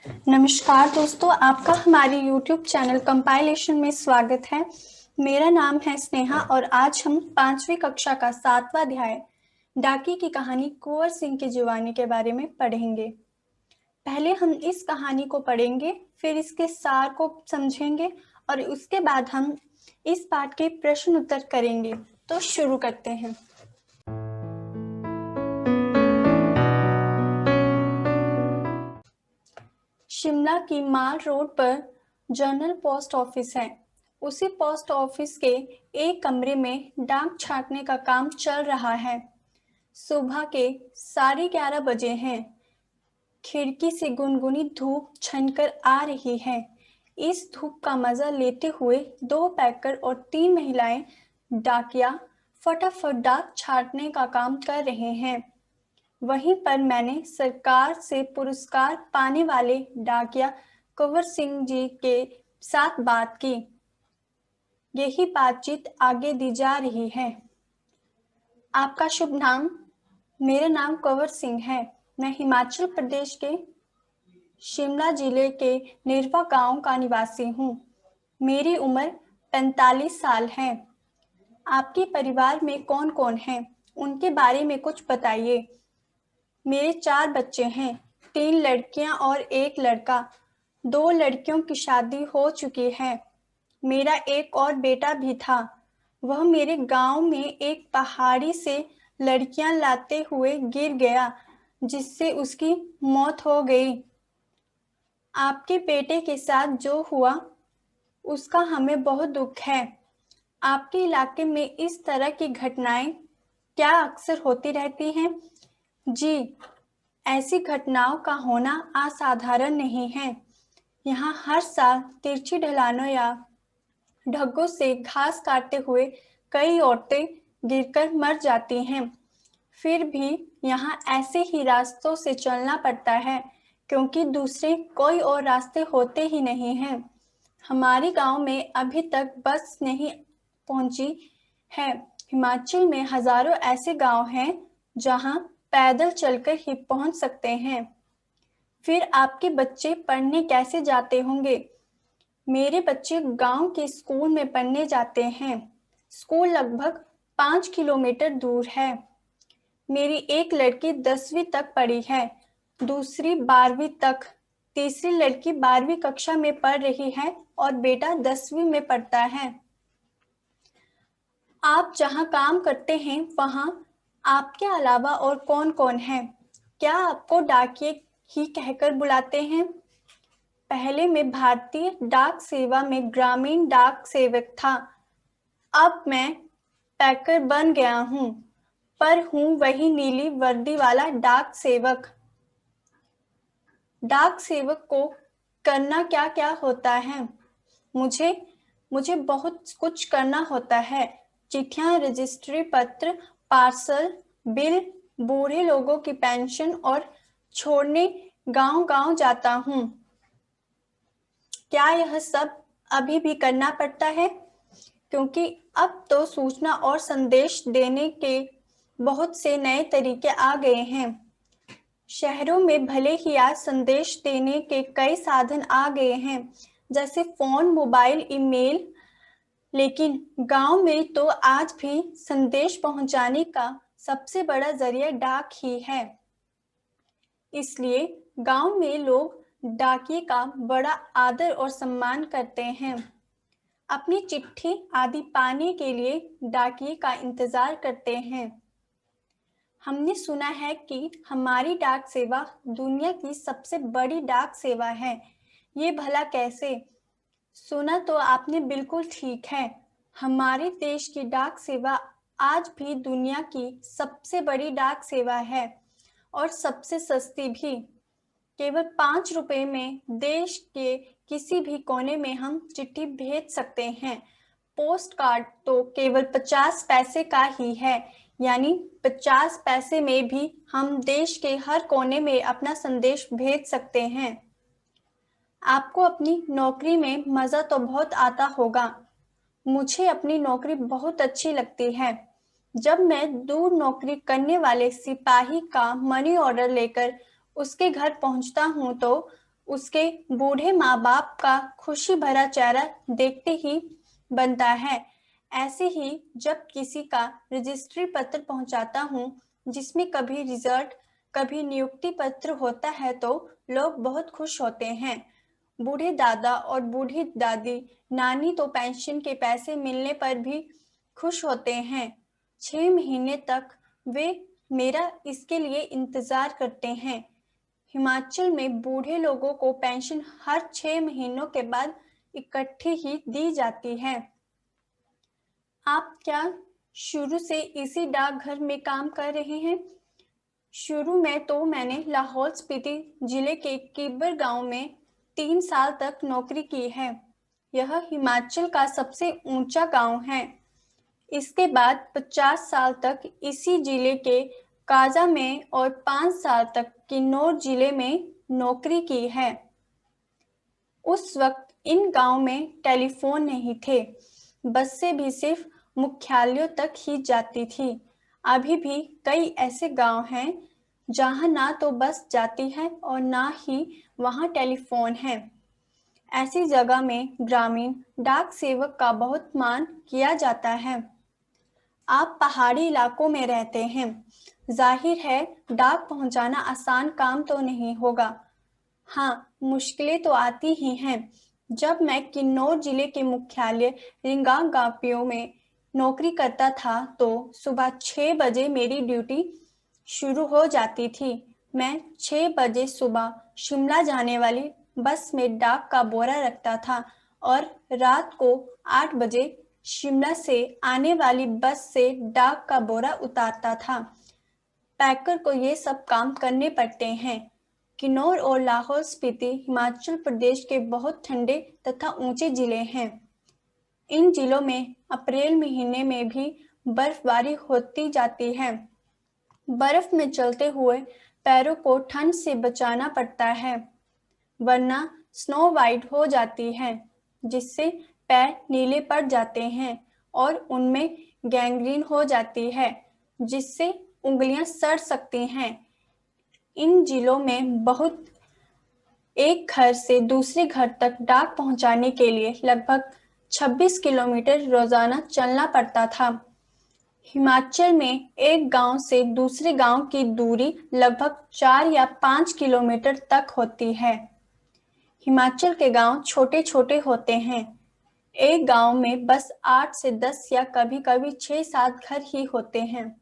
नमस्कार दोस्तों, आपका हमारे YouTube चैनल कंपाइलेशन में स्वागत है। मेरा नाम है स्नेहा और आज हम 5वीं कक्षा का 7वां अध्याय डाकी की कहानी कुंवर सिंह की जुबानी के बारे में पढ़ेंगे। पहले हम इस कहानी को पढ़ेंगे, फिर इसके सार को समझेंगे और उसके बाद हम इस पाठ के प्रश्न उत्तर करेंगे। तो शुरू करते हैं। शिमला की माल रोड पर जनरल पोस्ट ऑफिस है। उसी पोस्ट ऑफिस के एक कमरे में डाक छांटने का काम चल रहा है। सुबह के 11:30 बजे हैं। खिड़की से गुनगुनी धूप छनकर आ रही है। इस धूप का मजा लेते हुए 2 पैकर और 3 महिलाएं डाकिया फटाफट डाक छांटने का काम कर रहे हैं। वहीं पर मैंने सरकार से पुरस्कार पाने वाले डाकिया कुंवर सिंह जी के साथ बात की। यही बातचीत आगे दी जा रही है। आपका शुभ नाम? मेरा नाम कुंवर सिंह है। मैं हिमाचल प्रदेश के शिमला जिले के निरवा गांव का निवासी हूँ। मेरी उम्र 45 साल है। आपके परिवार में कौन कौन है? उनके बारे में कुछ बताइए। मेरे 4 बच्चे हैं, 3 लड़कियां और 1 लड़का। 2 लड़कियों की शादी हो चुकी है। मेरा एक और बेटा भी था। वह मेरे गांव में एक पहाड़ी से लड़कियां लाते हुए गिर गया, जिससे उसकी मौत हो गई। आपके बेटे के साथ जो हुआ उसका हमें बहुत दुख है। आपके इलाके में इस तरह की घटनाएं क्या अक्सर होती रहती हैं? जी, ऐसी घटनाओं का होना असाधारण नहीं है। यहाँ हर साल तिरछी ढलानों या ढग्गों से घास काटते हुए कई औरतें गिरकर मर जाती हैं। फिर भी यहाँ ऐसे ही रास्तों से चलना पड़ता है, क्योंकि दूसरे कोई और रास्ते होते ही नहीं हैं। हमारे गांव में अभी तक बस नहीं पहुंची है। हिमाचल में हजारों ऐसे गांव हैं जहां पैदल चलकर ही पहुंच सकते हैं। फिर आपके बच्चे पढ़ने कैसे जाते होंगे? मेरे बच्चे गांव के स्कूल में पढ़ने जाते हैं। स्कूल लगभग 5 किलोमीटर दूर है। मेरी एक लड़की 10वीं तक पढ़ी है, दूसरी 12वीं तक, तीसरी लड़की 12वीं कक्षा में पढ़ रही है और बेटा 10वीं में पढ़ता है। आप जहाँ काम करते हैं वहाँ आपके अलावा और कौन कौन है? क्या आपको डाकिये ही कहकर बुलाते हैं? पहले मैं भारतीय डाक सेवा में ग्रामीण डाक सेवक था। अब मैं पैकर बन गया हूँ, पर हूँ वही नीली वर्दी वाला डाक सेवक। डाक सेवक को करना क्या क्या होता है? मुझे मुझे बहुत कुछ करना होता है। चिट्ठियां, रजिस्ट्री पत्र, पार्सल, बिल, बूढ़े लोगों की पेंशन और छोड़ने गांव गांव जाता हूँ। क्या यह सब अभी भी करना पड़ता है? क्योंकि अब तो सूचना और संदेश देने के बहुत से नए तरीके आ गए हैं। शहरों में भले ही आज संदेश देने के कई साधन आ गए हैं, जैसे फोन, मोबाइल, ईमेल, लेकिन गांव में तो आज भी संदेश पहुंचाने का सबसे बड़ा जरिया डाक ही है। इसलिए गांव में लोग डाकिये का बड़ा आदर और सम्मान करते हैं। अपनी चिट्ठी आदि पाने के लिए डाकिये का इंतजार करते हैं। हमने सुना है कि हमारी डाक सेवा दुनिया की सबसे बड़ी डाक सेवा है। ये भला कैसे? सुना तो आपने बिल्कुल ठीक है। हमारे देश की डाक सेवा आज भी दुनिया की सबसे बड़ी डाक सेवा है और सबसे सस्ती भी। केवल 5 रुपए में देश के किसी भी कोने में हम चिट्ठी भेज सकते हैं। पोस्ट कार्ड तो केवल 50 पैसे का ही है, यानी 50 पैसे में भी हम देश के हर कोने में अपना संदेश भेज सकते हैं। आपको अपनी नौकरी में मजा तो बहुत आता होगा। मुझे अपनी नौकरी बहुत अच्छी लगती है। जब मैं दूर नौकरी करने वाले सिपाही का मनी ऑर्डर लेकर उसके घर पहुंचता हूं तो उसके बूढ़े माँ बाप का खुशी भरा चेहरा देखते ही बनता है। ऐसे ही जब किसी का रजिस्ट्री पत्र पहुंचाता हूँ जिसमें कभी रिजल्ट कभी नियुक्ति पत्र होता है तो लोग बहुत खुश होते हैं। बूढ़े दादा और बूढ़ी दादी नानी तो पेंशन के पैसे मिलने पर भी खुश होते हैं। 6 महीने तक वे मेरा इसके लिए इंतजार करते हैं। हिमाचल में बूढ़े लोगों को पेंशन हर 6 महीनों के बाद इकट्ठी ही दी जाती है। आप क्या शुरू से इसी डाकघर में काम कर रहे हैं? शुरू में तो मैंने लाहौल स्पीति जिले के किब्बर गांव में 3 साल तक नौकरी की है। यह हिमाचल का सबसे ऊंचा गांव है। इसके बाद 50 साल तक इसी जिले के काजा में और 5 साल तक किन्नौर जिले में नौकरी की है। उस वक्त इन गांव में टेलीफोन नहीं थे, बसें भी सिर्फ मुख्यालयों तक ही जाती थी। अभी भी कई ऐसे गांव हैं जहां ना तो बस जाती है और ना ही वहां टेलीफोन है। ऐसी जगह में ग्रामीण डाक सेवक का बहुत मान किया जाता है। आप पहाड़ी इलाकों में रहते हैं, जाहिर है डाक पहुंचाना आसान काम तो नहीं होगा। हाँ, मुश्किलें तो आती ही हैं। जब मैं किन्नौर जिले के मुख्यालय रिंगांगापियो में नौकरी करता था तो सुबह 6 बजे मेरी ड्यूटी शुरू हो जाती थी। मैं 6 बजे सुबह शिमला जाने वाली बस में डाक का बोरा रखता था और रात को 8 बजे शिमला से आने वाली बस से डाक का बोरा उतारता था। पैकर को ये सब काम करने पड़ते हैं। किन्नौर और लाहौल स्पीति हिमाचल प्रदेश के बहुत ठंडे तथा ऊंचे जिले हैं। इन जिलों में अप्रैल महीने में भी बर्फबारी होती जाती है। बर्फ में चलते हुए पैरों को ठंड से बचाना पड़ता है, वरना स्नो वाइट हो जाती है, जिससे पैर नीले पड़ जाते हैं और उनमें गैंग्रीन हो जाती है, जिससे उंगलियां सड़ सकती हैं। इन जिलों में बहुत एक घर से दूसरे घर तक डाक पहुंचाने के लिए लगभग 26 किलोमीटर रोजाना चलना पड़ता था। हिमाचल में एक गांव से दूसरे गांव की दूरी लगभग 4 या 5 किलोमीटर तक होती है। हिमाचल के गांव छोटे छोटे होते हैं। एक गांव में बस 8 से 10 या कभी-कभी 6-7 घर ही होते हैं,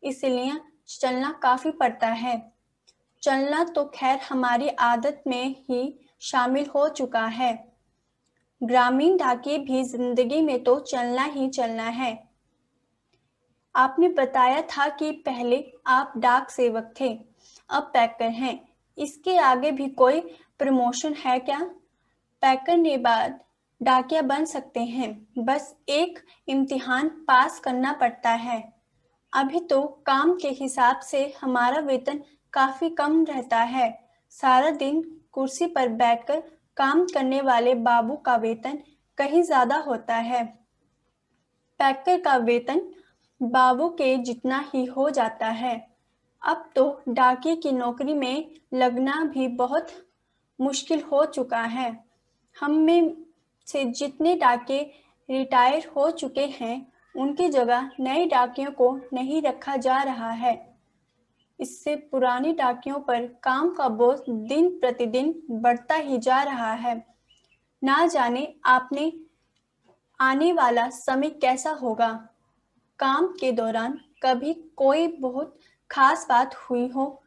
इसलिए चलना काफी पड़ता है। चलना तो खैर हमारी आदत में ही शामिल हो चुका है। ग्रामीण डाकिये भी जिंदगी में तो चलना ही चलना है। आपने बताया था कि पहले आप डाक सेवक थे, अब पैकर हैं। इसके आगे भी कोई प्रमोशन है क्या? पैकर के बाद डाकिया बन सकते हैं, बस एक इम्तिहान पास करना पड़ता है। अभी तो काम के हिसाब से हमारा वेतन काफी कम रहता है। सारा दिन कुर्सी पर बैठकर काम करने वाले बाबू का वेतन कहीं ज्यादा होता है। पैकर का वेतन बाबू के जितना ही हो जाता है। अब तो डाकिये की नौकरी में लगना भी बहुत मुश्किल हो चुका है। हम में से जितने डाकिये रिटायर हो चुके हैं, उनकी जगह नए डाकियों को नहीं रखा जा रहा है। इससे पुराने डाकियों पर काम का बोझ दिन प्रतिदिन बढ़ता ही जा रहा है। ना जाने आपने आने वाला समय कैसा होगा। काम के दौरान कभी कोई बहुत खास बात हुई हो?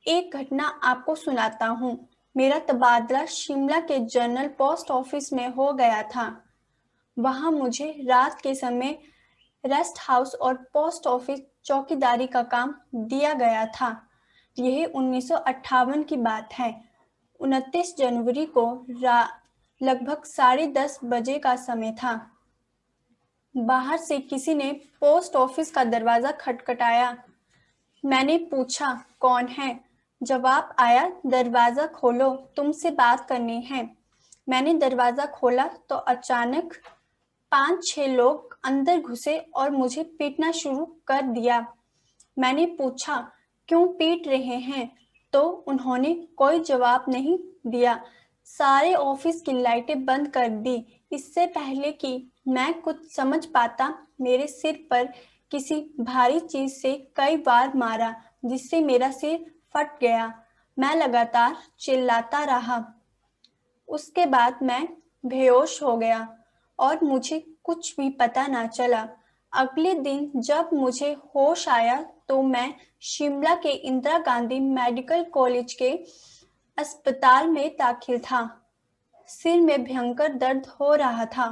एक घटना आपको सुनाता हूँ। मेरा तबादला शिमला के जनरल पोस्ट ऑफिस में हो गया था। वहाँ मुझे रात के समय रेस्ट हाउस और पोस्ट ऑफिस चौकीदारी का काम दिया गया था। यह 1958 की बात है। 29 जनवरी को लगभग 10:30 बजे का समय था। बाहर से किसी ने पोस्ट ऑफिस का दरवाजा खटखटाया। मैंने पूछा, कौन है? जवाब आया, दरवाजा खोलो, तुमसे बात करनी है। मैंने दरवाजा खोला तो अचानक 5-6 लोग अंदर घुसे और मुझे पीटना शुरू कर दिया। मैंने पूछा, क्यों पीट रहे हैं? तो उन्होंने कोई जवाब नहीं दिया, सारे ऑफिस की लाइटें बंद कर दी। इससे पहले कि मैं कुछ समझ पाता, मेरे सिर पर किसी भारी चीज से कई बार मारा, जिससे मेरा सिर फट गया। मैं लगातार चिल्लाता रहा। उसके बाद मैं बेहोश हो गया और मुझे कुछ भी पता ना चला। अगले दिन जब मुझे होश आया तो मैं शिमला के इंदिरा गांधी मेडिकल कॉलेज के अस्पताल में दाखिल था। सिर में भयंकर दर्द हो रहा था।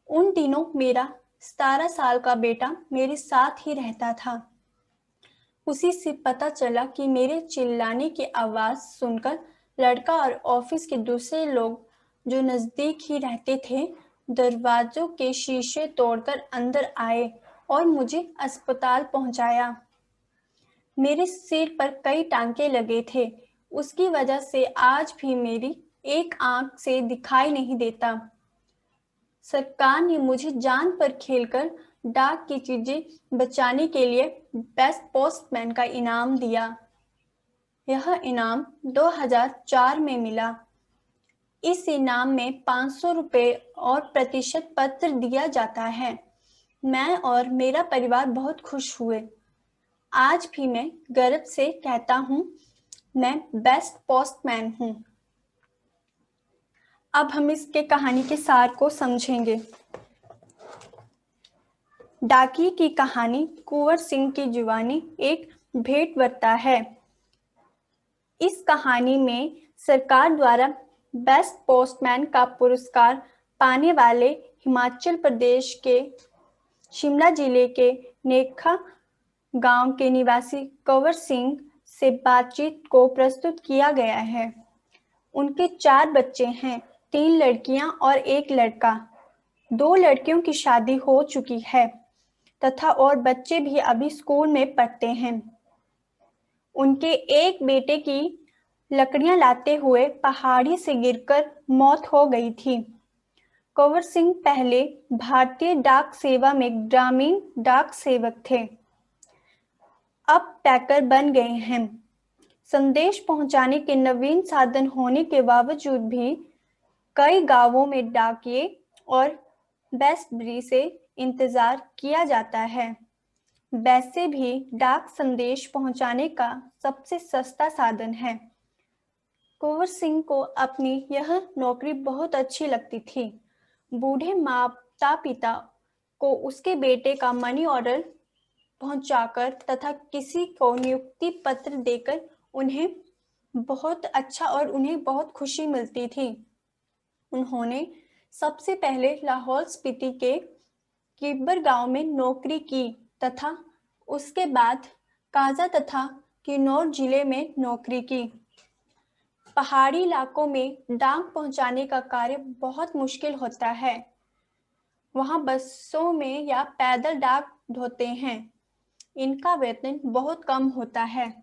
उन दिनों मेरा 17 साल का बेटा मेरे साथ ही रहता था। उसी से पता चला कि मेरे चिल्लाने की आवाज सुनकर लड़का और ऑफिस के दूसरे लोग जो नजदीक ही रहते थे, दरवाजों के शीशे तोड़कर अंदर आए और मुझे अस्पताल पहुंचाया। मेरे सिर पर कई टांके लगे थे। उसकी वजह से आज भी मेरी एक आंख से दिखाई नहीं देता। सरकार ने मुझे जान पर खेलकर डाक की चीजें बचाने के लिए बेस्ट पोस्टमैन का इनाम दिया। यह इनाम 2004 में मिला। इस इनाम में 500 रुपये और प्रतिशत पत्र दिया जाता है। मैं और मेरा परिवार बहुत खुश हुए। आज भी मैं गर्व से कहता हूँ, मैं बेस्ट पोस्टमैन हूँ। अब हम इसके कहानी के सार को समझेंगे। डाकिये की कहानी कुंवर सिंह की जुबानी एक भेंटवार्ता है। इस कहानी में सरकार द्वारा बेस्ट पोस्टमैन का पुरस्कार पाने वाले हिमाचल प्रदेश के शिमला जिले के नेखा गांव के निवासी कुंवर सिंह से बातचीत को प्रस्तुत किया गया है। उनके 4 बच्चे हैं, 3 लड़कियां और 1 लड़का। 2 लड़कियों की शादी हो चुकी है तथा और बच्चे भी अभी स्कूल में पढ़ते हैं। उनके एक बेटे की लकड़ियां लाते हुए पहाड़ी से गिरकर मौत हो गई थी। कुंवर सिंह पहले भारतीय डाक सेवा में ग्रामीण डाक सेवक थे, अब पैकर बन गए हैं। संदेश पहुंचाने के नवीन साधन होने के बावजूद भी कई गांवों में डाकिये और बेस्टबरी से इंतजार किया जाता है। वैसे भी डाक संदेश पहुंचाने का सबसे सस्ता साधन है। कुंवर सिंह को अपनी यह नौकरी बहुत अच्छी लगती थी। बूढ़े माता पिता को उसके बेटे का मनी ऑर्डर पहुंचाकर तथा किसी को नियुक्ति पत्र देकर उन्हें बहुत अच्छा और उन्हें बहुत खुशी मिलती थी। उन्होंने सबसे पहले लाहौल स्पीति के किब्बर गांव में नौकरी की तथा उसके बाद काजा तथा किन्नौर जिले में नौकरी की। पहाड़ी इलाकों में डाक पहुंचाने का कार्य बहुत मुश्किल होता है। वहां बसों में या पैदल डाक ढोते हैं। इनका वेतन बहुत कम होता है।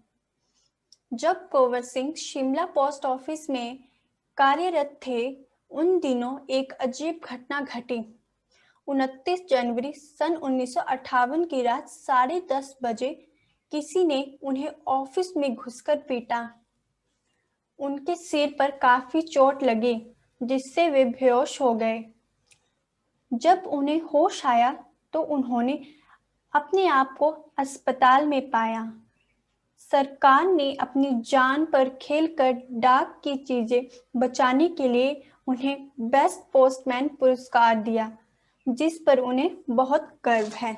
जब कुंवर सिंह शिमला पोस्ट ऑफिस में कार्यरत थे, उन दिनों एक अजीब घटना घटी। 29 जनवरी सन 1958 की रात 10:30 बजे किसी ने उन्हें ऑफिस में घुसकर पीटा। उनके सिर पर काफी चोट लगी, जिससे वे बेहोश हो गए। जब उन्हें होश आया तो उन्होंने अपने आप को अस्पताल में पाया। सरकार ने अपनी जान पर खेलकर डाक की चीजें बचाने के लिए उन्हें बेस्ट पोस्टमैन पुरस्कार दिया, जिस पर उन्हें बहुत गर्व है।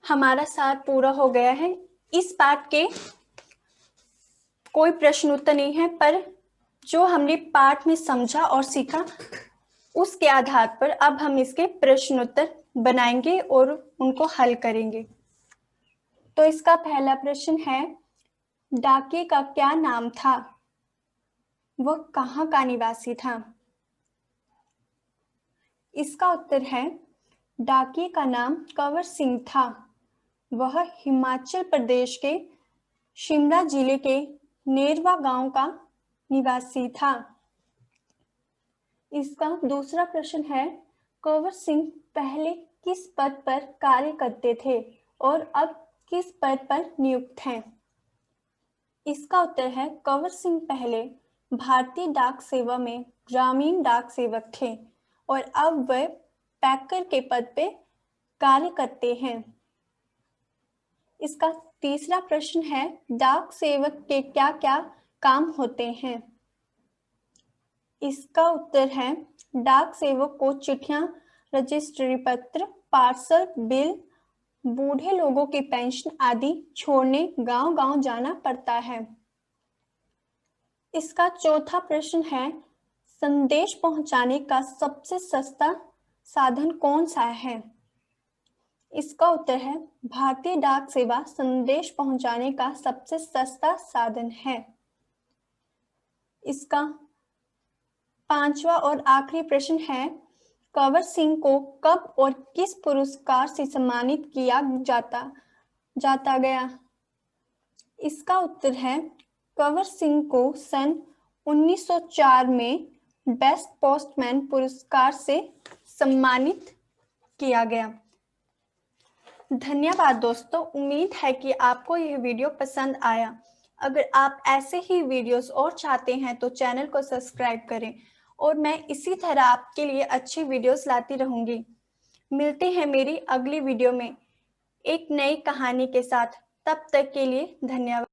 हमारा सार पूरा हो गया है। इस पाठ के कोई प्रश्न उत्तर नहीं है, पर जो हमने पाठ में समझा और सीखा उसके आधार पर अब हम इसके प्रश्न उत्तर बनाएंगे और उनको हल करेंगे। तो इसका पहला प्रश्न है, डाकिये का क्या नाम था? वह कहाँ का निवासी था? इसका उत्तर है, डाकिये का नाम कुंवर सिंह था। वह हिमाचल प्रदेश के शिमला जिले के नेरवा गांव का निवासी था। इसका दूसरा प्रश्न है, कुंवर सिंह पहले किस पद पर कार्य करते थे और अब किस पद पर नियुक्त हैं? इसका उत्तर है कंवर सिंह पहले भारतीय डाक सेवा में ग्रामीण डाक सेवक थे और अब वह पैकर के पद पे कार्य करते हैं। इसका तीसरा प्रश्न है, डाक सेवक के क्या क्या काम होते हैं? इसका उत्तर है, डाक सेवक को चिट्ठियां, रजिस्ट्री पत्र, पार्सल, बिल, बूढ़े लोगों की पेंशन आदि छोड़ने गांव-गांव जाना पड़ता है। इसका चौथा प्रश्न है, संदेश पहुंचाने का सबसे सस्ता साधन कौन सा है? इसका उत्तर है, भारतीय डाक सेवा संदेश पहुंचाने का सबसे सस्ता साधन है। इसका पांचवा और आखिरी प्रश्न है, कंवर सिंह को कब और किस पुरस्कार से सम्मानित किया जाता गया? इसका उत्तर है, कंवर सिंह को सन 1904 में बेस्ट पोस्टमैन पुरस्कार से सम्मानित किया गया। धन्यवाद दोस्तों, उम्मीद है कि आपको यह वीडियो पसंद आया। अगर आप ऐसे ही वीडियोस और चाहते हैं तो चैनल को सब्सक्राइब करें और मैं इसी तरह आपके लिए अच्छी वीडियोस लाती रहूंगी। मिलते हैं मेरी अगली वीडियो में एक नई कहानी के साथ। तब तक के लिए धन्यवाद।